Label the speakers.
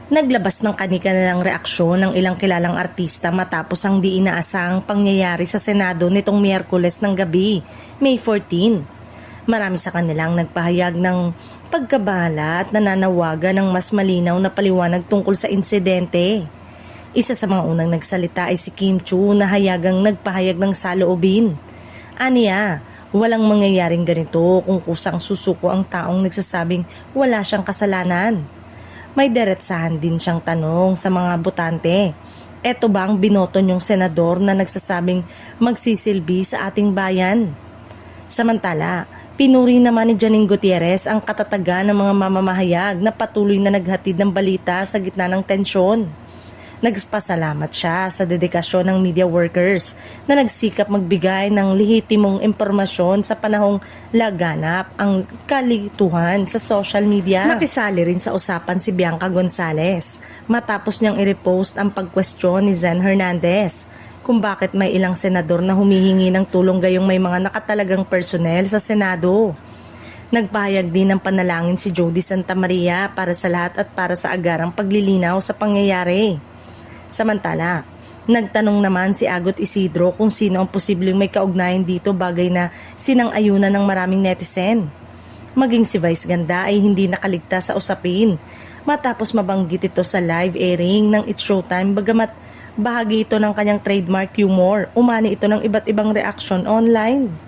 Speaker 1: Naglabas ng kani-kanilang reaksyon ng ilang kilalang artista matapos ang di inaasahang pangyayari sa Senado nitong Miyerkules ng gabi, May 14. Marami sa kanilang nagpahayag ng pagkabahala at nananawagan ng mas malinaw na paliwanag tungkol sa insidente. Isa sa mga unang nagsalita ay si Kim Chiu na hayagang nagpahayag ng saloobin. Aniya, walang mangyayaring ganito kung kusang susuko ang taong nagsasabing wala siyang kasalanan. May diretsahan din siyang tanong sa mga botante. Eto ba ang binoto niyong senador na nagsasabing magsisilbi sa ating bayan? Samantala, pinuri naman ni Janine Gutierrez ang katatagan ng mga mamamahayag na patuloy na naghatid ng balita sa gitna ng tensyon. Nagpasalamat siya sa dedikasyon ng media workers na nagsikap magbigay ng lehitimong impormasyon sa panahong laganap ang kalituhan sa social media. Nakisali rin sa usapan si Bianca Gonzalez matapos niyang i-repost ang pagkwestiyon ni Zen Hernandez kung bakit may ilang senador na humihingi ng tulong gayong may mga nakatalagang personnel sa Senado. Nagpahayag din ng panalangin si Jody Santa Maria para sa lahat at para sa agarang paglilinaw sa pangyayari. Samantala, nagtanong naman si Agot Isidro kung sino ang posibleng may kaugnayan dito, bagay na sinang-ayunan ng maraming netizen. Maging si Vice Ganda ay hindi nakaligtas sa usapin matapos mabanggit ito sa live airing ng It's Showtime, bagamat bahagi ito ng kanyang trademark humor. Umani ito ng iba't ibang reaksyon online.